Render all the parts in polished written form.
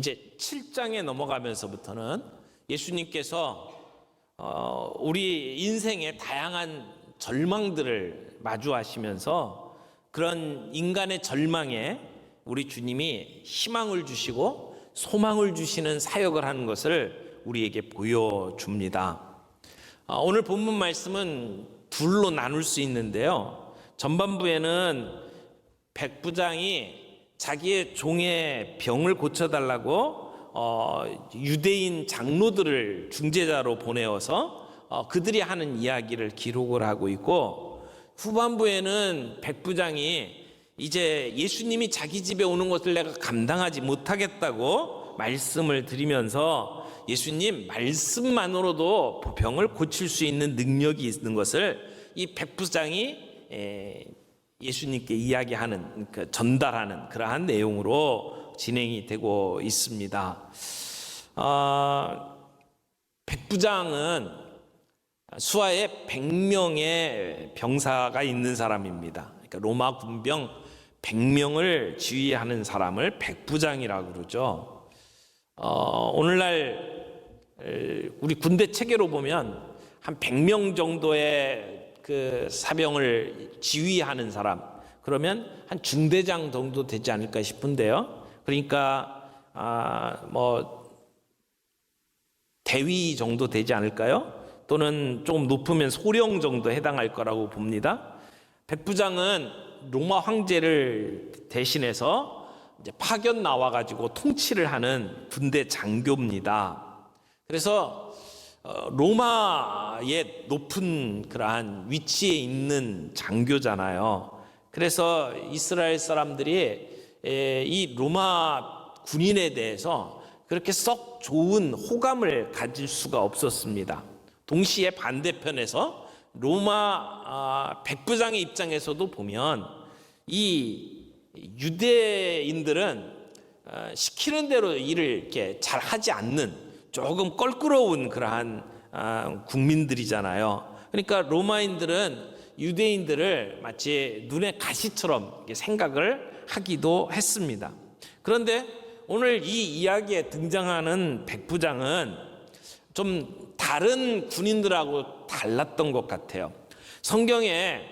이제 7장에 넘어가면서부터는 예수님께서 우리 인생의 다양한 절망들을 마주하시면서 그런 인간의 절망에 우리 주님이 희망을 주시고 소망을 주시는 사역을 하는 것을 우리에게 보여줍니다. 오늘 본문 말씀은 둘로 나눌 수 있는데요. 전반부에는 백부장이 자기의 종의 병을 고쳐달라고 유대인 장로들을 중재자로 보내어서 그들이 하는 이야기를 기록을 하고 있고, 후반부에는 백부장이 이제 예수님이 자기 집에 오는 것을 내가 감당하지 못하겠다고 말씀을 드리면서 예수님 말씀만으로도 병을 고칠 수 있는 능력이 있는 것을 이 백부장이 예수님께 이야기하는, 전달하는 그러한 내용으로 진행이 되고 있습니다. 백부장은 수하에 100명의 병사가 있는 사람입니다. 그러니까 로마 군병 100명을 지휘하는 사람을 백부장이라고 그러죠. 오늘날 우리 군대 체계로 보면 한 100명 정도의 그 사병을 지휘하는 사람, 그러면 한 중대장 정도 되지 않을까 싶은데요. 그러니까 대위 정도 되지 않을까요? 또는 조금 높으면 소령 정도 해당할 거라고 봅니다. 백부장은 로마 황제를 대신해서 이제 파견 나와가지고 통치를 하는 군대 장교입니다. 그래서 로마의 높은 그러한 위치에 있는 장교잖아요. 그래서 이스라엘 사람들이 이 로마 군인에 대해서 그렇게 썩 좋은 호감을 가질 수가 없었습니다. 동시에 반대편에서 로마 백부장의 입장에서도 보면 이 유대인들은 시키는 대로 일을 이렇게 잘 하지 않는 조금 껄끄러운 그러한 국민들이잖아요. 그러니까 로마인들은 유대인들을 마치 눈의 가시처럼 생각을 하기도 했습니다. 그런데 오늘 이 이야기에 등장하는 백부장은 좀 다른 군인들하고 달랐던 것 같아요. 성경에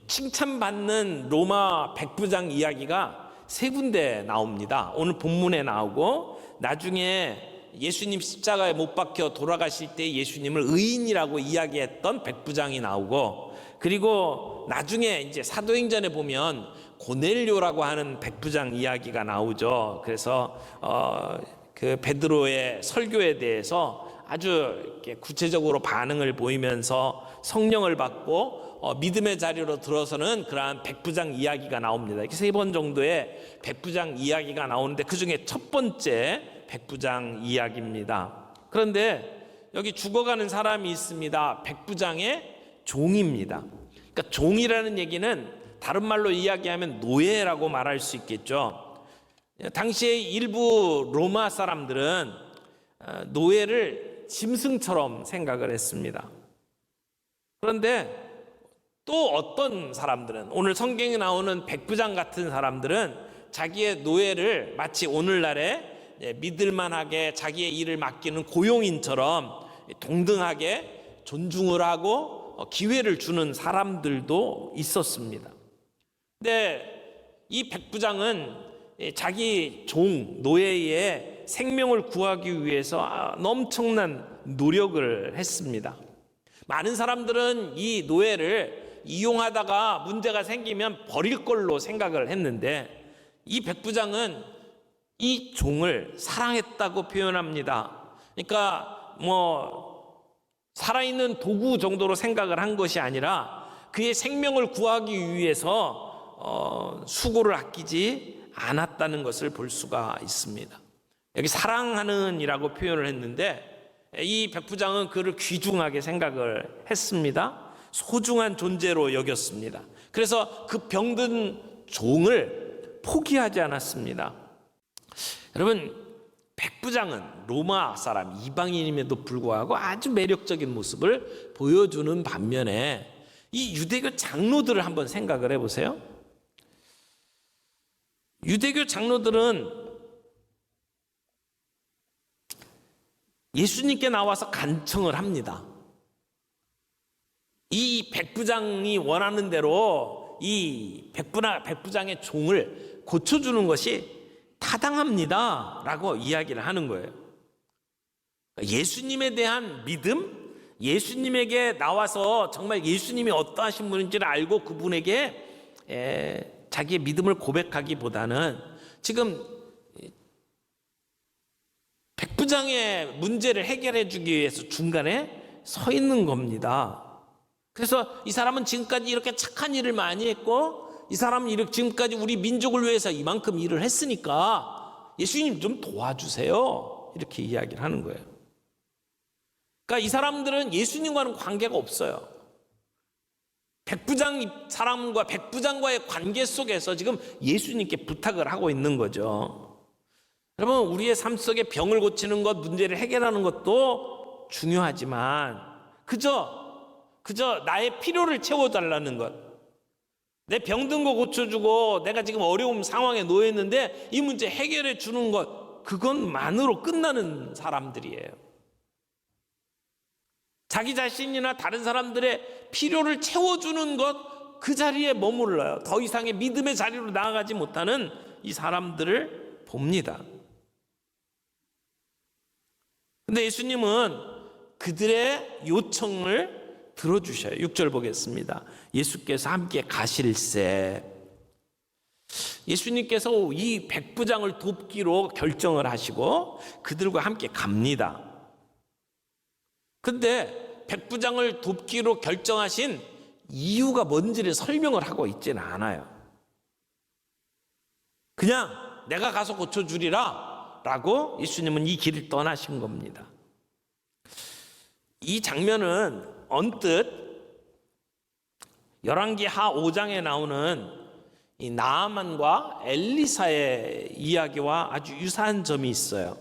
칭찬받는 로마 백부장 이야기가 3군데 나옵니다. 오늘 본문에 나오고, 나중에 예수님 십자가에 못 박혀 돌아가실 때 예수님을 의인이라고 이야기했던 백부장이 나오고, 그리고 나중에 이제 사도행전에 보면 고넬료라고 하는 백부장 이야기가 나오죠. 그래서 그 베드로의 설교에 대해서 아주 이렇게 구체적으로 반응을 보이면서 성령을 받고 믿음의 자리로 들어서는 그러한 백부장 이야기가 나옵니다. 이렇게 3번 정도의 백부장 이야기가 나오는데 그 중에 첫 번째 백부장 이야기입니다. 그런데 여기 죽어가는 사람이 있습니다. 백부장의 종입니다. 그러니까 종이라는 얘기는 다른 말로 이야기하면 노예라고 말할 수 있겠죠. 당시에 일부 로마 사람들은 노예를 짐승처럼 생각을 했습니다. 그런데 또 어떤 사람들은, 오늘 성경에 나오는 백부장 같은 사람들은 자기의 노예를 마치 오늘날에 믿을만하게 자기의 일을 맡기는 고용인처럼 동등하게 존중을 하고 기회를 주는 사람들도 있었습니다. 근데 이 백부장은 자기 종, 노예의 생명을 구하기 위해서 엄청난 노력을 했습니다. 많은 사람들은 이 노예를 이용하다가 문제가 생기면 버릴 걸로 생각을 했는데, 이 백부장은 이 종을 사랑했다고 표현합니다. 그러니까 살아있는 도구 정도로 생각을 한 것이 아니라 그의 생명을 구하기 위해서 수고를 아끼지 않았다는 것을 볼 수가 있습니다. 여기 사랑하는 이라고 표현을 했는데, 이 백부장은 그를 귀중하게 생각을 했습니다. 소중한 존재로 여겼습니다. 그래서 그 병든 종을 포기하지 않았습니다. 여러분, 백부장은 로마 사람, 이방인임에도 불구하고 아주 매력적인 모습을 보여주는 반면에 이 유대교 장로들을 한번 생각을 해보세요. 유대교 장로들은 예수님께 나와서 간청을 합니다. 이 백부장이 원하는 대로 이 백부장의 종을 고쳐주는 것이 타당합니다 라고 이야기를 하는 거예요. 예수님에 대한 믿음, 예수님에게 나와서 정말 예수님이 어떠하신 분인지를 알고 그분에게 자기의 믿음을 고백하기보다는 지금 백부장의 문제를 해결해 주기 위해서 중간에 서 있는 겁니다. 그래서 이 사람은 지금까지 이렇게 착한 일을 많이 했고, 이 사람은 이렇게 지금까지 우리 민족을 위해서 이만큼 일을 했으니까 예수님 좀 도와주세요, 이렇게 이야기를 하는 거예요. 그러니까 이 사람들은 예수님과는 관계가 없어요. 사람과 백부장과의 관계 속에서 지금 예수님께 부탁을 하고 있는 거죠. 여러분, 우리의 삶 속에 병을 고치는 것, 문제를 해결하는 것도 중요하지만 그저 나의 필요를 채워달라는 것, 내 병든 거 고쳐주고 내가 지금 어려운 상황에 놓였는데 이 문제 해결해 주는 것, 그것만으로 끝나는 사람들이에요. 자기 자신이나 다른 사람들의 필요를 채워주는 것, 그 자리에 머물러요. 더 이상의 믿음의 자리로 나아가지 못하는 이 사람들을 봅니다. 근데 예수님은 그들의 요청을 들어주셔요. 6절 보겠습니다. 예수께서 함께 가실새, 예수님께서 이 백부장을 돕기로 결정을 하시고 그들과 함께 갑니다. 근데 백부장을 돕기로 결정하신 이유가 뭔지를 설명을 하고 있지는 않아요. 그냥 내가 가서 고쳐주리라 라고 예수님은 이 길을 떠나신 겁니다. 이 장면은 언뜻 열왕기하 5장에 나오는 이 나아만과 엘리사의 이야기와 아주 유사한 점이 있어요.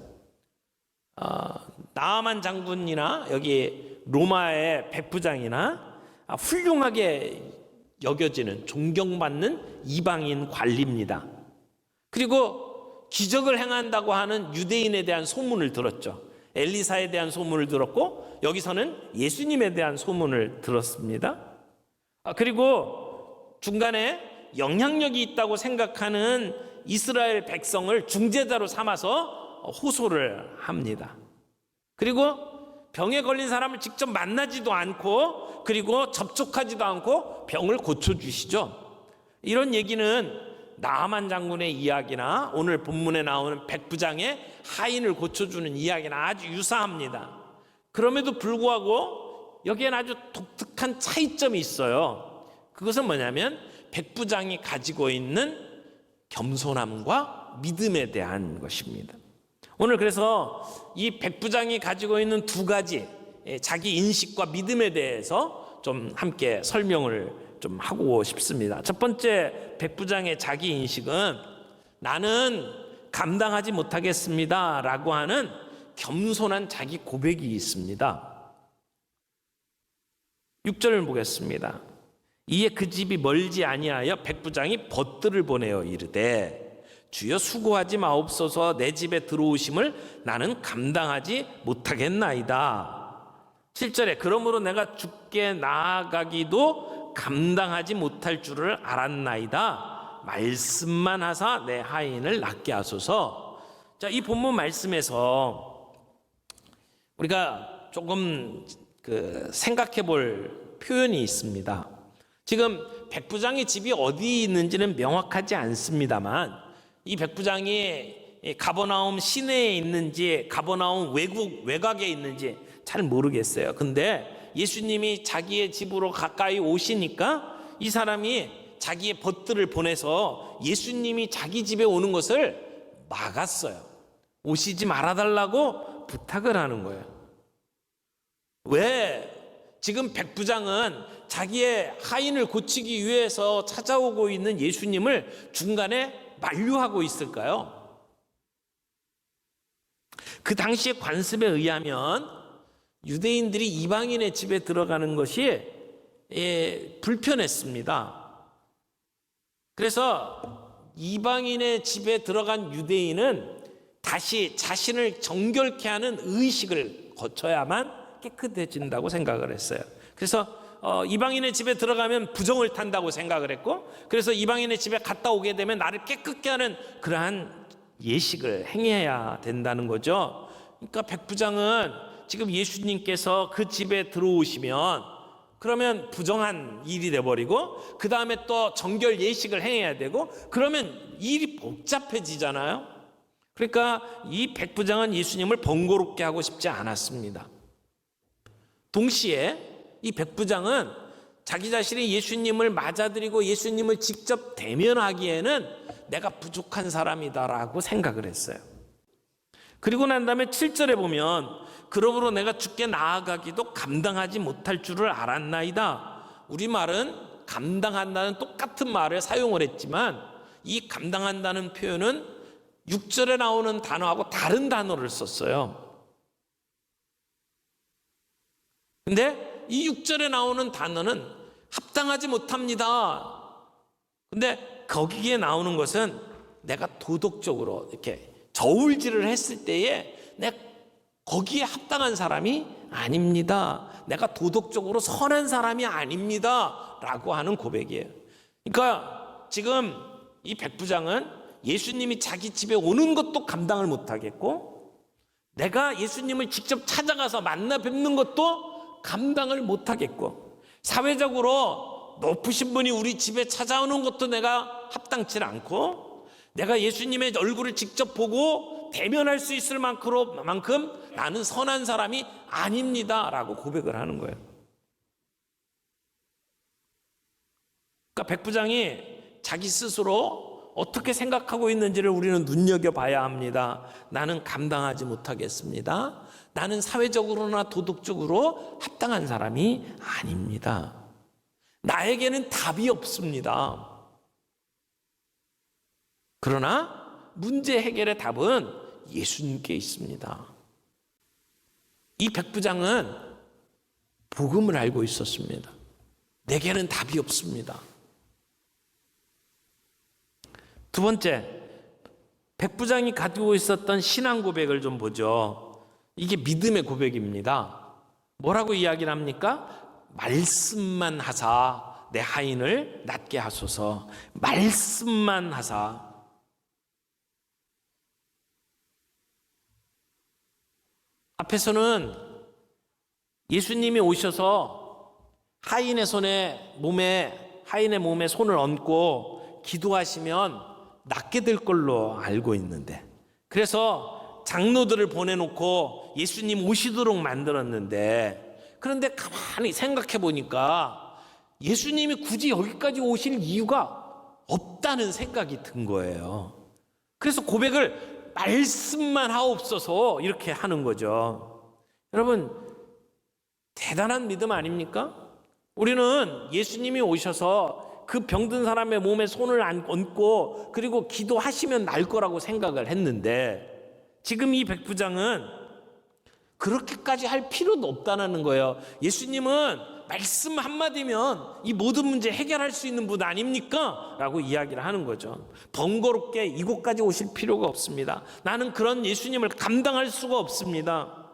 나아만 장군이나 여기 로마의 백부장이나 훌륭하게 여겨지는, 존경받는 이방인 관리입니다. 그리고 기적을 행한다고 하는 유대인에 대한 소문을 들었죠. 엘리사에 대한 소문을 들었고 여기서는 예수님에 대한 소문을 들었습니다. 그리고 중간에 영향력이 있다고 생각하는 이스라엘 백성을 중재자로 삼아서 호소를 합니다. 그리고 병에 걸린 사람을 직접 만나지도 않고 그리고 접촉하지도 않고 병을 고쳐주시죠. 이런 얘기는 나아만 장군의 이야기나 오늘 본문에 나오는 백부장의 하인을 고쳐주는 이야기나 아주 유사합니다. 그럼에도 불구하고 여기에는 아주 독특한 차이점이 있어요. 그것은 뭐냐면 백부장이 가지고 있는 겸손함과 믿음에 대한 것입니다. 오늘 그래서 이 백부장이 가지고 있는 두 가지 자기 인식과 믿음에 대해서 좀 함께 설명을 좀 하고 싶습니다. 첫 번째 백부장의 자기 인식은 나는 감당하지 못하겠습니다 라고 하는 겸손한 자기 고백이 있습니다. 6절을 보겠습니다. 이에 그 집이 멀지 아니하여 백부장이 벗들을 보내어 이르되 주여 수고하지 마옵소서, 내 집에 들어오심을 나는 감당하지 못하겠나이다. 7절에 그러므로 내가 주께 나아가기도 감당하지 못할 줄을 알았나이다. 말씀만 하사 내 하인을 낫게 하소서. 자, 이 본문 말씀에서 우리가 조금 생각해 볼 표현이 있습니다. 지금 백부장의 집이 어디 있는지는 명확하지 않습니다만 이 백부장이 가버나움 시내에 있는지 가버나움 외곽에 있는지 잘 모르겠어요. 근데 예수님이 자기의 집으로 가까이 오시니까 이 사람이 자기의 벗들을 보내서 예수님이 자기 집에 오는 것을 막았어요. 오시지 말아달라고 부탁을 하는 거예요. 왜 지금 백부장은 자기의 하인을 고치기 위해서 찾아오고 있는 예수님을 중간에 만류하고 있을까요? 그 당시의 관습에 의하면 유대인들이 이방인의 집에 들어가는 것이 불편했습니다. 그래서 이방인의 집에 들어간 유대인은 다시 자신을 정결케 하는 의식을 거쳐야만 깨끗해진다고 생각을 했어요. 그래서 이방인의 집에 들어가면 부정을 탄다고 생각을 했고, 그래서 이방인의 집에 갔다 오게 되면 나를 깨끗게 하는 그러한 예식을 행해야 된다는 거죠. 그러니까 백부장은 지금 예수님께서 그 집에 들어오시면 그러면 부정한 일이 돼버리고, 그 다음에 또 정결 예식을 행해야 되고, 그러면 일이 복잡해지잖아요. 그러니까 이 백부장은 예수님을 번거롭게 하고 싶지 않았습니다. 동시에 이 백부장은 자기 자신이 예수님을 맞아들이고 예수님을 직접 대면하기에는 내가 부족한 사람이다라고 생각을 했어요. 그리고 난 다음에 7절에 보면 그러므로 내가 주께 나아가기도 감당하지 못할 줄을 알았나이다. 우리말은 감당한다는 똑같은 말을 사용을 했지만 이 감당한다는 표현은 6절에 나오는 단어하고 다른 단어를 썼어요. 근데 이 6절에 나오는 단어는 합당하지 못합니다. 근데 거기에 나오는 것은 내가 도덕적으로 이렇게 저울질을 했을 때에 내가 거기에 합당한 사람이 아닙니다. 내가 도덕적으로 선한 사람이 아닙니다. 라고 하는 고백이에요. 그러니까 지금 이 백부장은 예수님이 자기 집에 오는 것도 감당을 못하겠고, 내가 예수님을 직접 찾아가서 만나 뵙는 것도 감당을 못하겠고, 사회적으로 높으신 분이 우리 집에 찾아오는 것도 내가 합당치 않고, 내가 예수님의 얼굴을 직접 보고 대면할 수 있을 만큼 나는 선한 사람이 아닙니다 라고 고백을 하는 거예요. 그러니까 백부장이 자기 스스로 어떻게 생각하고 있는지를 우리는 눈여겨봐야 합니다. 나는 감당하지 못하겠습니다. 나는 사회적으로나 도덕적으로 합당한 사람이 아닙니다. 나에게는 답이 없습니다. 그러나 문제 해결의 답은 예수님께 있습니다. 이 백부장은 복음을 알고 있었습니다. 내게는 답이 없습니다. 두 번째, 백부장이 가지고 있었던 신앙 고백을 좀 보죠. 이게 믿음의 고백입니다. 뭐라고 이야기를 합니까? 말씀만 하사 내 하인을 낫게 하소서. 말씀만 하사. 앞에서는 예수님이 오셔서 하인의 몸에 손을 얹고 기도하시면 낫게 될 걸로 알고 있는데, 그래서 장로들을 보내놓고 예수님 오시도록 만들었는데, 그런데 가만히 생각해 보니까 예수님이 굳이 여기까지 오실 이유가 없다는 생각이 든 거예요. 그래서 고백을 말씀만 하옵소서 이렇게 하는 거죠. 여러분, 대단한 믿음 아닙니까? 우리는 예수님이 오셔서 그 병든 사람의 몸에 손을 얹고 그리고 기도하시면 날 거라고 생각을 했는데, 지금 이 백부장은 그렇게까지 할 필요도 없다는 거예요. 예수님은 말씀 한마디면 이 모든 문제 해결할 수 있는 분 아닙니까? 라고 이야기를 하는 거죠. 번거롭게 이곳까지 오실 필요가 없습니다. 나는 그런 예수님을 감당할 수가 없습니다.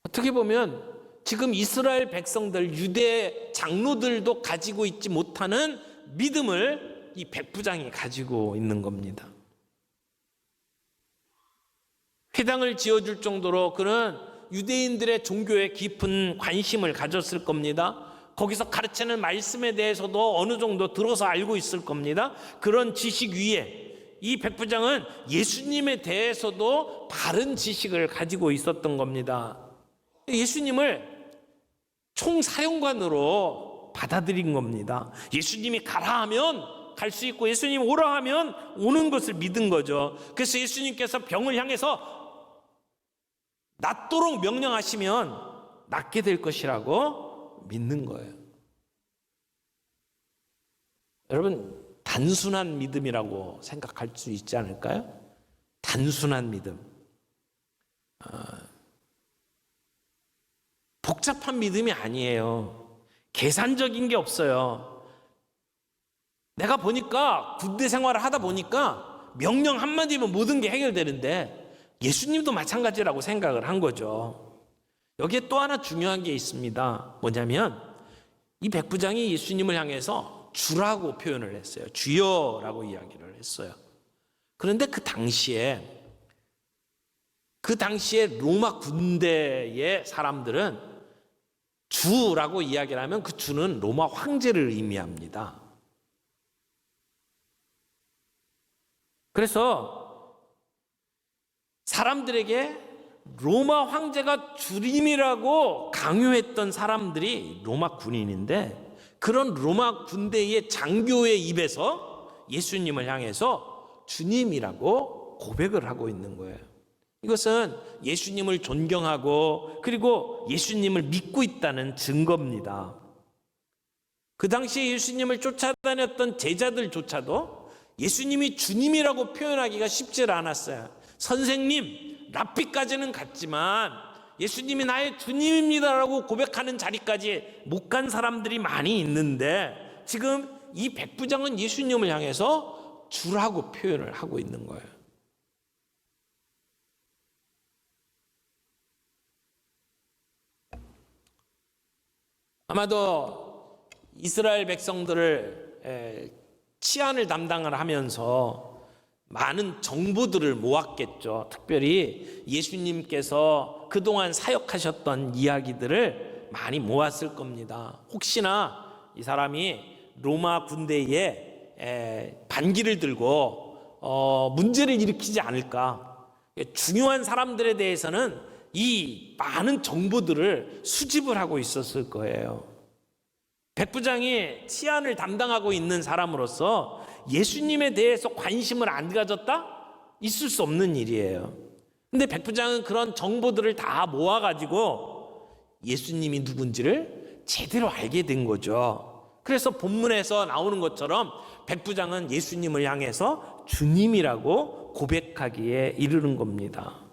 어떻게 보면 지금 이스라엘 백성들, 유대 장로들도 가지고 있지 못하는 믿음을 이 백부장이 가지고 있는 겁니다. 회당을 지어줄 정도로 그는 유대인들의 종교에 깊은 관심을 가졌을 겁니다. 거기서 가르치는 말씀에 대해서도 어느 정도 들어서 알고 있을 겁니다. 그런 지식 위에 이 백부장은 예수님에 대해서도 바른 지식을 가지고 있었던 겁니다. 예수님을 총사령관으로 받아들인 겁니다. 예수님이 가라 하면 갈 수 있고 예수님 오라 하면 오는 것을 믿은 거죠. 그래서 예수님께서 병을 향해서 낫도록 명령하시면 낫게 될 것이라고 믿는 거예요. 여러분, 단순한 믿음이라고 생각할 수 있지 않을까요? 단순한 믿음. 복잡한 믿음이 아니에요. 계산적인 게 없어요. 내가 보니까 군대 생활을 하다 보니까 명령 한마디면 모든 게 해결되는데 예수님도 마찬가지라고 생각을 한 거죠. 여기에 또 하나 중요한 게 있습니다. 뭐냐면 이 백부장이 예수님을 향해서 주라고 표현을 했어요. 주여라고 이야기를 했어요. 그런데 그 당시에 로마 군대의 사람들은 주라고 이야기를 하면 그 주는 로마 황제를 의미합니다. 그래서 사람들에게 로마 황제가 주님이라고 강요했던 사람들이 로마 군인인데, 그런 로마 군대의 장교의 입에서 예수님을 향해서 주님이라고 고백을 하고 있는 거예요. 이것은 예수님을 존경하고 그리고 예수님을 믿고 있다는 증거입니다. 그 당시에 예수님을 쫓아다녔던 제자들조차도 예수님이 주님이라고 표현하기가 쉽지 않았어요. 선생님, 랍비까지는 갔지만 예수님이 나의 주님입니다라고 고백하는 자리까지 못 간 사람들이 많이 있는데, 지금 이 백부장은 예수님을 향해서 주라고 표현을 하고 있는 거예요. 아마도 이스라엘 백성들을 치안을 담당을 하면서 많은 정보들을 모았겠죠. 특별히 예수님께서 그동안 사역하셨던 이야기들을 많이 모았을 겁니다. 혹시나 이 사람이 로마 군대에 반기를 들고 문제를 일으키지 않을까. 중요한 사람들에 대해서는 이 많은 정보들을 수집을 하고 있었을 거예요. 백부장이 치안을 담당하고 있는 사람으로서 예수님에 대해서 관심을 안 가졌다? 있을 수 없는 일이에요. 근데 백부장은 그런 정보들을 다 모아가지고 예수님이 누군지를 제대로 알게 된 거죠. 그래서 본문에서 나오는 것처럼 백부장은 예수님을 향해서 주님이라고 고백하기에 이르는 겁니다.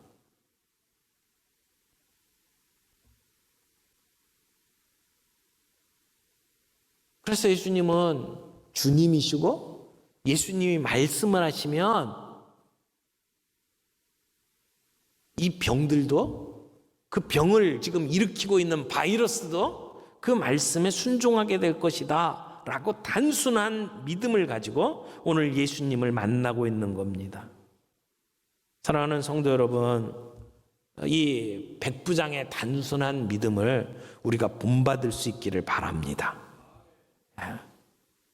그래서 예수님은 주님이시고 예수님이 말씀을 하시면 이 병들도, 그 병을 지금 일으키고 있는 바이러스도 그 말씀에 순종하게 될 것이다 라고 단순한 믿음을 가지고 오늘 예수님을 만나고 있는 겁니다. 사랑하는 성도 여러분, 이 백부장의 단순한 믿음을 우리가 본받을 수 있기를 바랍니다.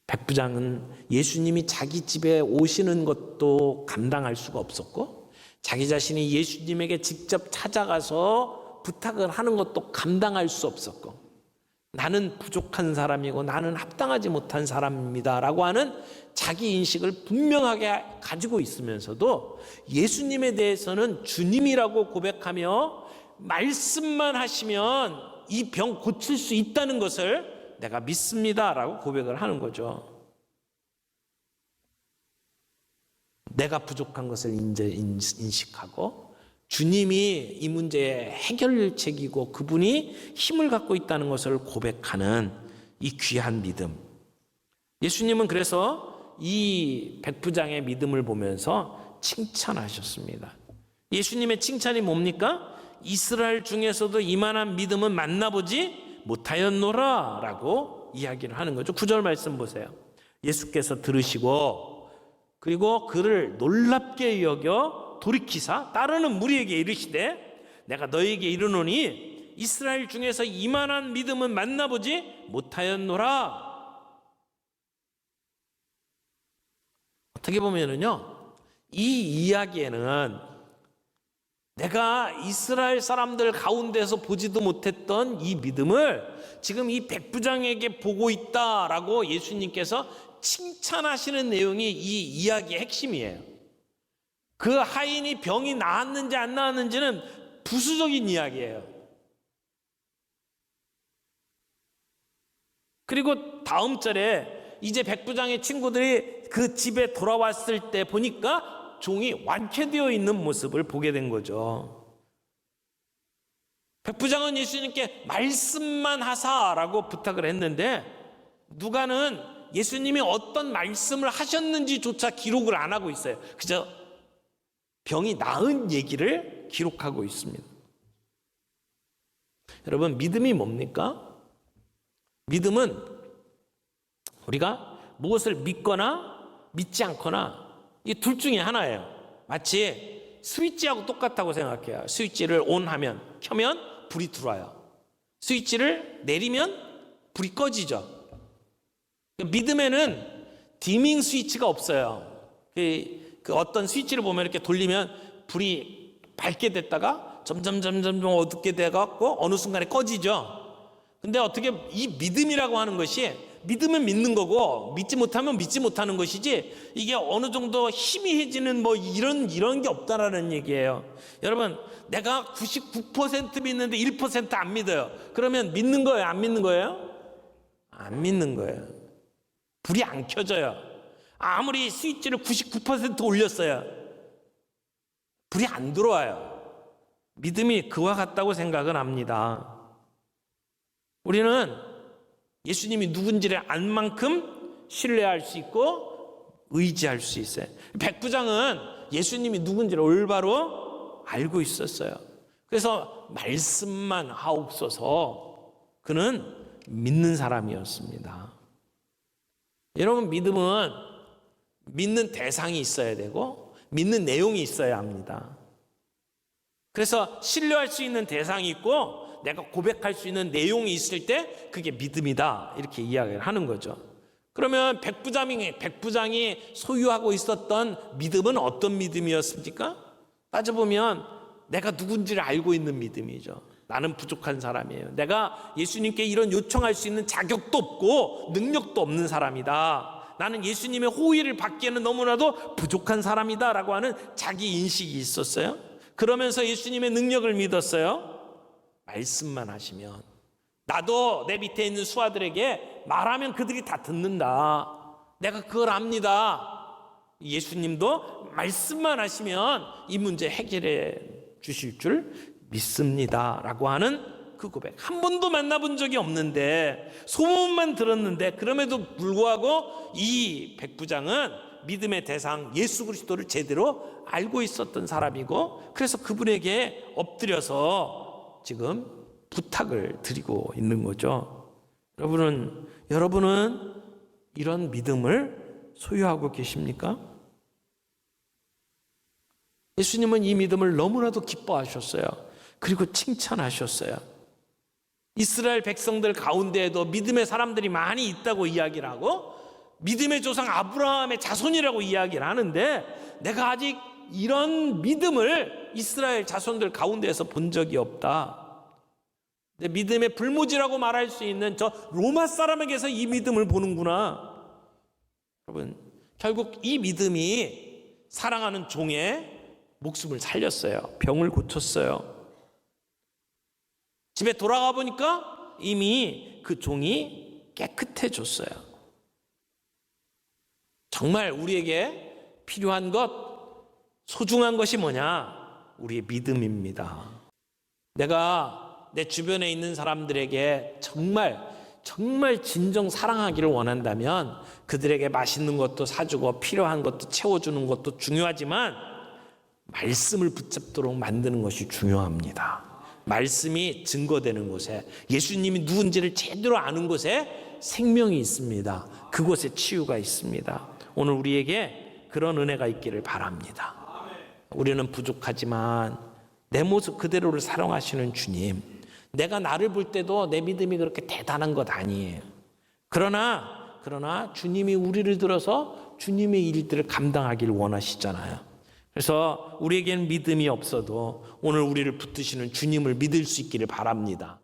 백부장은 예수님이 자기 집에 오시는 것도 감당할 수가 없었고, 자기 자신이 예수님에게 직접 찾아가서 부탁을 하는 것도 감당할 수 없었고, 나는 부족한 사람이고 나는 합당하지 못한 사람입니다 라고 하는 자기 인식을 분명하게 가지고 있으면서도 예수님에 대해서는 주님이라고 고백하며 말씀만 하시면 이 병 고칠 수 있다는 것을 내가 믿습니다 라고 고백을 하는 거죠. 내가 부족한 것을 인식하고 주님이 이 문제의 해결책이고 그분이 힘을 갖고 있다는 것을 고백하는 이 귀한 믿음. 예수님은 그래서 이 백부장의 믿음을 보면서 칭찬하셨습니다. 예수님의 칭찬이 뭡니까? 이스라엘 중에서도 이만한 믿음은 만나보지 못하였노라 라고 이야기를 하는 거죠. 9절 말씀 보세요. 예수께서 들으시고 그리고 그를 놀랍게 여겨 돌이키사 따르는 무리에게 이르시되 내가 너희에게 이르노니 이스라엘 중에서 이만한 믿음은 만나보지 못하였노라. 어떻게 보면은요, 이 이야기에는 내가 이스라엘 사람들 가운데서 보지도 못했던 이 믿음을 지금 이 백부장에게 보고 있다라고 예수님께서 칭찬하시는 내용이 이 이야기의 핵심이에요. 그 하인이 병이 나았는지 안 나았는지는 부수적인 이야기예요. 그리고 다음 절에 이제 백부장의 친구들이 그 집에 돌아왔을 때 보니까 종이 완쾌되어 있는 모습을 보게 된 거죠. 백부장은 예수님께 말씀만 하사라고 부탁을 했는데 누가는 예수님이 어떤 말씀을 하셨는지조차 기록을 안 하고 있어요. 그저 병이 나은 얘기를 기록하고 있습니다. 여러분, 믿음이 뭡니까? 믿음은 우리가 무엇을 믿거나 믿지 않거나 이 둘 중에 하나예요. 마치 스위치하고 똑같다고 생각해요. 스위치를 온하면, 켜면 불이 들어와요. 스위치를 내리면 불이 꺼지죠. 믿음에는 디밍 스위치가 없어요. 그 어떤 스위치를 보면 이렇게 돌리면 불이 밝게 됐다가 점점 어둡게 돼갖고 어느 순간에 꺼지죠. 근데 어떻게 이 믿음이라고 하는 것이, 믿으면 믿는 거고 믿지 못하면 믿지 못하는 것이지, 이게 어느 정도 희미해지는 뭐 이런 게 없다라는 얘기예요. 여러분, 내가 99% 믿는데 1% 안 믿어요. 그러면 믿는 거예요? 안 믿는 거예요? 안 믿는 거예요. 불이 안 켜져요. 아무리 스위치를 99% 올렸어요. 불이 안 들어와요. 믿음이 그와 같다고 생각은 합니다. 우리는 예수님이 누군지를 알 만큼 신뢰할 수 있고 의지할 수 있어요. 백부장은 예수님이 누군지를 올바로 알고 있었어요. 그래서 말씀만 하옵소서, 그는 믿는 사람이었습니다. 여러분, 믿음은 믿는 대상이 있어야 되고 믿는 내용이 있어야 합니다. 그래서 신뢰할 수 있는 대상이 있고 내가 고백할 수 있는 내용이 있을 때 그게 믿음이다, 이렇게 이야기를 하는 거죠. 그러면 백부장이 소유하고 있었던 믿음은 어떤 믿음이었습니까? 따져보면 내가 누군지를 알고 있는 믿음이죠. 나는 부족한 사람이에요. 내가 예수님께 이런 요청할 수 있는 자격도 없고 능력도 없는 사람이다. 나는 예수님의 호의를 받기에는 너무나도 부족한 사람이다 라고 하는 자기 인식이 있었어요. 그러면서 예수님의 능력을 믿었어요. 말씀만 하시면, 나도 내 밑에 있는 수하들에게 말하면 그들이 다 듣는다, 내가 그걸 압니다. 예수님도 말씀만 하시면 이 문제 해결해 주실 줄 믿습니다 라고 하는 그 고백. 한 번도 만나본 적이 없는데, 소문만 들었는데, 그럼에도 불구하고 이 백부장은 믿음의 대상 예수 그리스도를 제대로 알고 있었던 사람이고, 그래서 그분에게 엎드려서 지금 부탁을 드리고 있는 거죠. 여러분은 이런 믿음을 소유하고 계십니까? 예수님은 이 믿음을 너무나도 기뻐하셨어요. 그리고 칭찬하셨어요. 이스라엘 백성들 가운데에도 믿음의 사람들이 많이 있다고 이야기를 하고 믿음의 조상 아브라함의 자손이라고 이야기를 하는데, 내가 아직 이런 믿음을 이스라엘 자손들 가운데에서 본 적이 없다. 믿음의 불모지라고 말할 수 있는 저 로마 사람에게서 이 믿음을 보는구나. 여러분, 결국 이 믿음이 사랑하는 종의 목숨을 살렸어요. 병을 고쳤어요. 집에 돌아가 보니까 이미 그 종이 깨끗해졌어요. 정말 우리에게 필요한 것, 소중한 것이 뭐냐? 우리의 믿음입니다. 내가 내 주변에 있는 사람들에게 정말 진정 사랑하기를 원한다면 그들에게 맛있는 것도 사주고 필요한 것도 채워주는 것도 중요하지만 말씀을 붙잡도록 만드는 것이 중요합니다. 말씀이 증거되는 곳에, 예수님이 누군지를 제대로 아는 곳에 생명이 있습니다. 그곳에 치유가 있습니다. 오늘 우리에게 그런 은혜가 있기를 바랍니다. 우리는 부족하지만 내 모습 그대로를 사랑하시는 주님, 내가 나를 볼 때도 내 믿음이 그렇게 대단한 것 아니에요. 그러나 주님이 우리를 들어서 주님의 일들을 감당하기를 원하시잖아요. 그래서 우리에게는 믿음이 없어도 오늘 우리를 붙드시는 주님을 믿을 수 있기를 바랍니다.